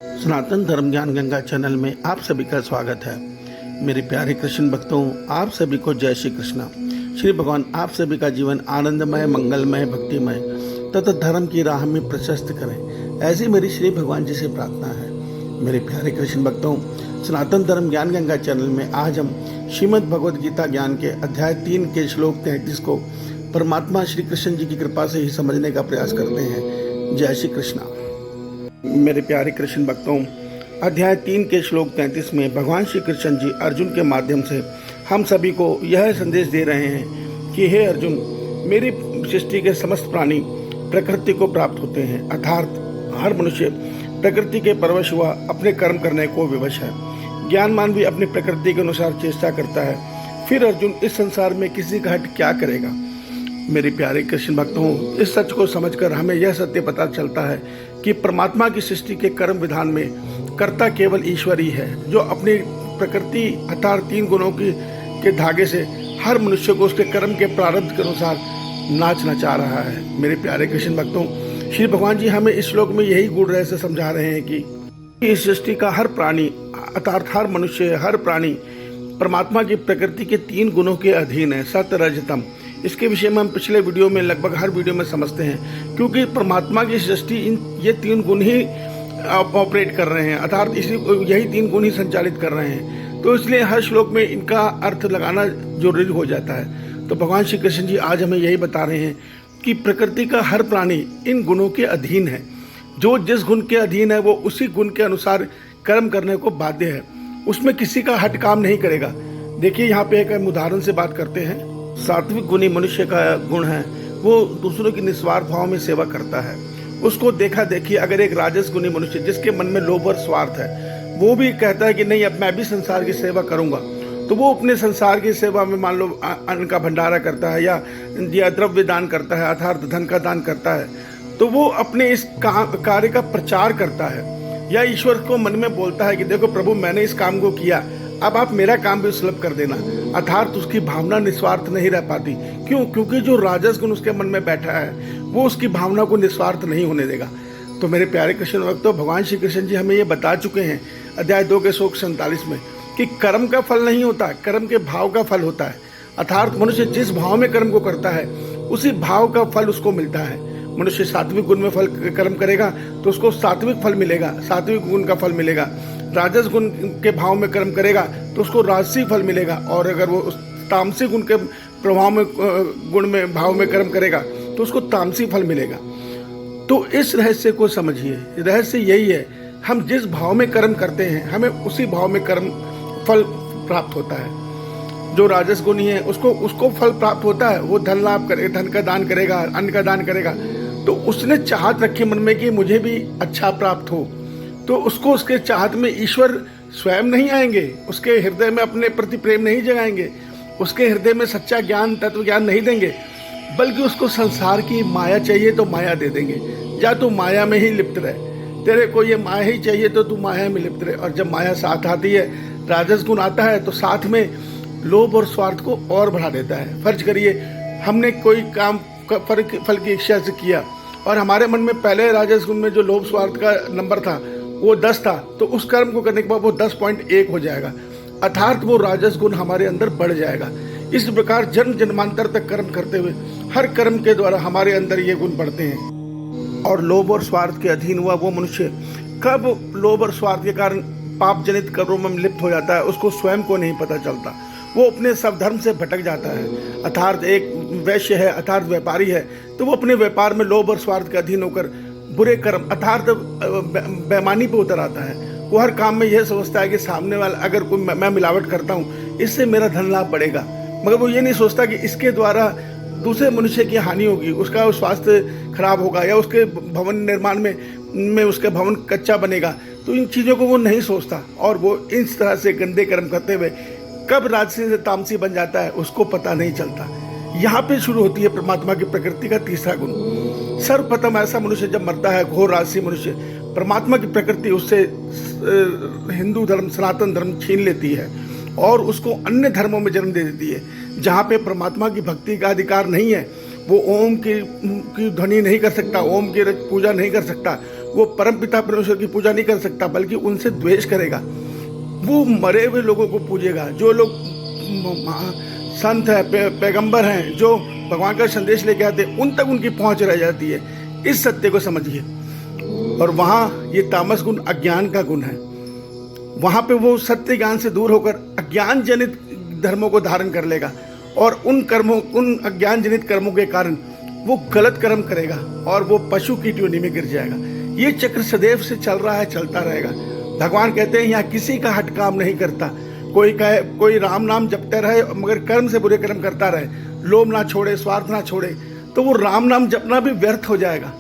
सनातन धर्म ज्ञान गंगा चैनल में आप सभी का स्वागत है। मेरे प्यारे कृष्ण भक्तों, आप सभी को जय श्री कृष्णा। श्री भगवान आप सभी का जीवन आनंदमय, मंगलमय, भक्तिमय तथा धर्म की राह में प्रशस्त करें, ऐसी मेरी श्री भगवान जी से प्रार्थना है। मेरे प्यारे कृष्ण भक्तों, सनातन धर्म ज्ञान गंगा चैनल में आज हम श्रीमद् भगवद गीता ज्ञान के अध्याय 3 के श्लोक 33 को परमात्मा श्री कृष्ण जी की कृपा से ही समझने का प्रयास करते हैं। जय श्री कृष्णा। मेरे प्यारे कृष्ण भक्तों, अध्याय 3 के श्लोक 33 में भगवान श्री कृष्ण जी अर्जुन के माध्यम से हम सभी को यह संदेश दे रहे हैं कि हे अर्जुन, मेरी सृष्टि के समस्त प्राणी प्रकृति को प्राप्त होते हैं, अर्थात हर मनुष्य प्रकृति के परवश हुआ अपने कर्म करने को विवश है। ज्ञानमान भी अपनी प्रकृति के अनुसार चेष्टा करता है। फिर अर्जुन इस संसार में किसी का हट क्या करेगा। मेरे प्यारे कृष्ण भक्तों, इस सच को समझकर हमें यह सत्य पता चलता है कि परमात्मा की सृष्टि के कर्म विधान में कर्ता केवल ईश्वर ही है, जो अपनी प्रकृति अर्थात 3 गुणों के धागे से हर मनुष्य को उसके कर्म के प्रारब्ध के अनुसार नाच नचा रहा है। मेरे प्यारे कृष्ण भक्तों, श्री भगवान जी हमें इस श्लोक में यही गूढ़ रहस्य समझा रहे हैं कि इस सृष्टि का हर प्राणी अर्थात हर मनुष्य, हर प्राणी परमात्मा की प्रकृति के 3 गुणों के अधीन है, सत्य रज तम। इसके विषय में हम पिछले वीडियो में लगभग हर वीडियो में समझते हैं, क्योंकि परमात्मा की सृष्टि ये 3 गुण ही ऑपरेट कर रहे हैं, अर्थात यही 3 गुण ही संचालित कर रहे हैं। तो इसलिए हर श्लोक में इनका अर्थ लगाना जरूरी हो जाता है। तो भगवान श्री कृष्ण जी आज हमें यही बता रहे हैं कि प्रकृति का हर प्राणी इन गुणों के अधीन है। जो जिस गुण के अधीन है वो उसी गुण के अनुसार कर्म करने को बाध्य है, उसमें किसी का हट काम नहीं करेगा। देखिए, यहाँ पे एक उदाहरण से बात करते हैं। सात्विक गुणी मनुष्य का गुण है, वो दूसरों की निस्वार्थ भाव में सेवा करता है। उसको देखा देखिए अगर एक राजस गुणी मनुष्य जिसके मन में लोभ और स्वार्थ है, वो भी कहता है कि नहीं, अब मैं भी संसार की सेवा करूंगा, तो वो अपने संसार की सेवा में मान लो अन्न का भंडारा करता है या द्रव्य दान करता है, अर्थात धन का दान करता है, तो वो अपने इस कार्य का प्रचार करता है या ईश्वर को मन में बोलता है कि देखो प्रभु, मैंने इस काम को किया, अब आप मेरा काम भी सुलभ कर देना। अर्थात उसकी भावना निस्वार्थ नहीं रह पाती। क्यों? क्योंकि जो राजस गुण उसके मन में बैठा है वो उसकी भावना को निस्वार्थ नहीं होने देगा। तो मेरे प्यारे कृष्ण भक्तों, भगवान श्री कृष्ण जी हमें ये बता चुके हैं अध्याय 2 के श्लोक 47 में कि कर्म का फल नहीं होता, कर्म के भाव का फल होता है। अर्थात मनुष्य जिस भाव में कर्म को करता है उसी भाव का फल उसको मिलता है। मनुष्य सात्विक गुण में कर्म करेगा तो उसको सात्विक फल मिलेगा, सात्विक गुण का फल मिलेगा। राजस गुण के भाव में कर्म करेगा तो उसको राजसी फल मिलेगा, और अगर वो तामसी गुण के प्रभाव में गुण में भाव में कर्म करेगा तो उसको तामसी फल मिलेगा। तो इस रहस्य को समझिए। रहस्य यही है, हम जिस भाव में कर्म करते हैं हमें उसी भाव में कर्म फल प्राप्त होता है। जो राजस गुणी है उसको फल प्राप्त होता है, वो धन लाभ करेगा, धन का दान करेगा, अन्न का दान करेगा, तो उसने चाहत रखी मन में कि मुझे भी अच्छा प्राप्त हो, तो उसको उसके चाहत में ईश्वर स्वयं नहीं आएंगे, उसके हृदय में अपने प्रति प्रेम नहीं जगाएंगे, उसके हृदय में सच्चा ज्ञान, तत्व ज्ञान नहीं देंगे, बल्कि उसको संसार की माया चाहिए तो माया दे देंगे। या तू माया में ही लिप्त रहे, तेरे को ये माया ही चाहिए तो तू माया में लिप्त रहे। और जब माया साथ आती है, राजस गुण आता है, तो साथ में लोभ और स्वार्थ को और बढ़ा देता है। फर्ज करिए हमने कोई काम फल की इच्छा से किया और हमारे मन में पहले राजस गुण में जो लोभ स्वार्थ का नंबर था वो 10 था, तो उस कर्म को करने के बाद वो 10.1 हो जाएगा, अर्थात वो राजस गुण हमारे अंदर बढ़ जाएगा। इस प्रकार जन्म जन्मांतर तक कर्म करते हुए हर कर्म के द्वारा हमारे अंदर ये गुण बढ़ते हैं। और लोभ और स्वार्थ के अधीन हुआ वो मनुष्य कब लोभ और स्वार्थ के कारण पाप जनित कर्मों में लिप्त हो जाता है, उसको स्वयं को नहीं पता चलता। वो अपने सब धर्म से भटक जाता है। अर्थात एक वैश्य है, अर्थात व्यापारी है, तो वो अपने व्यापार में लोभ और स्वार्थ के अधीन होकर बुरे कर्म अर्थात बेईमानी पे उतर आता है। वो हर काम में यह समझता है कि सामने वाला अगर कोई मैं मिलावट करता हूँ इससे मेरा धन लाभ बढ़ेगा, मगर वो ये नहीं सोचता कि इसके द्वारा दूसरे मनुष्य की हानि होगी, उसका स्वास्थ्य खराब होगा या उसके भवन निर्माण में उसका भवन कच्चा बनेगा। तो इन चीज़ों को वो नहीं सोचता और वो इस तरह से गंदे कर्म करते हुए कब राजसी से तामसी बन जाता है उसको पता नहीं चलता। यहाँ पे शुरू होती है परमात्मा की प्रकृति का तीसरा गुण। सर्वप्रथम ऐसा मनुष्य जब मरता है, घोर राजसी मनुष्य, परमात्मा की प्रकृति उससे हिंदू धर्म, सनातन धर्म छीन लेती है और उसको अन्य धर्मों में जन्म दे देती है, जहाँ पे परमात्मा की भक्ति का अधिकार नहीं है। वो ओम की ध्वनि नहीं कर सकता, ओम की पूजा नहीं कर सकता, वो परम पिता परमेश्वर की पूजा नहीं कर सकता, बल्कि उनसे द्वेष करेगा। वो मरे हुए लोगों को पूजेगा, जो लोग संत है, पैगंबर हैं, जो भगवान का संदेश लेके आते हैं, उन तक उनकी पहुंच रह जाती है। इस सत्य को समझिए। और वहाँ ये तामस गुण अज्ञान का गुण है। वहाँ पे वो सत्य ज्ञान से दूर होकर अज्ञान जनित धर्मों को धारण कर लेगा, और उन अज्ञान जनित कर्मों के कारण वो गलत कर्म करेगा और वो पशु की योनि में गिर जाएगा। ये चक्र सदैव से चल रहा है, चलता रहेगा। भगवान कहते हैं यहाँ किसी का हट काम नहीं करता। कोई कहे, कोई राम नाम जपते रहे मगर कर्म से बुरे कर्म करता रहे, लोभ ना छोड़े, स्वार्थ ना छोड़े, तो वो राम नाम जपना भी व्यर्थ हो जाएगा।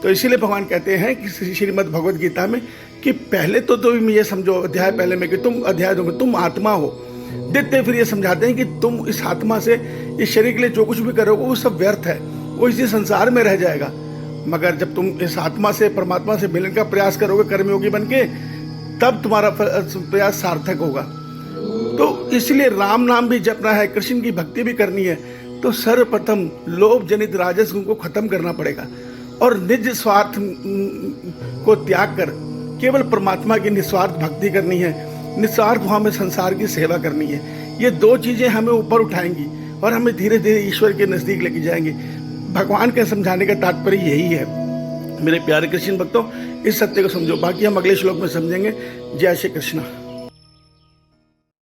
तो इसीलिए भगवान कहते हैं कि श्रीमद् भगवद गीता में कि पहले तो तुम ये समझो अध्याय पहले में कि तुम अध्याय 2 में तुम आत्मा हो। देखते फिर ये समझाते हैं कि तुम इस आत्मा से इस शरीर के लिए जो कुछ भी करोगे वो सब व्यर्थ है, वो इसी संसार में रह जाएगा। मगर जब तुम इस आत्मा से परमात्मा से मिलने का प्रयास करोगे कर्मयोगी बन के, तब तुम्हारा प्रयास सार्थक होगा। तो इसलिए राम नाम भी जपना है, कृष्ण की भक्ति भी करनी है, तो सर्वप्रथम लोभ जनित राजस गुण को खत्म करना पड़ेगा और निज स्वार्थ को त्याग कर केवल परमात्मा की निस्वार्थ भक्ति करनी है, निस्वार्थ भाव में संसार की सेवा करनी है। ये 2 चीजें हमें ऊपर उठाएंगी और हमें धीरे धीरे ईश्वर के नजदीक लेके जाएंगे। भगवान के समझाने का तात्पर्य यही है। मेरे प्यारे कृष्ण भक्तों, इस सत्य को समझो। बाकी हम अगले श्लोक में समझेंगे। जय श्री कृष्ण।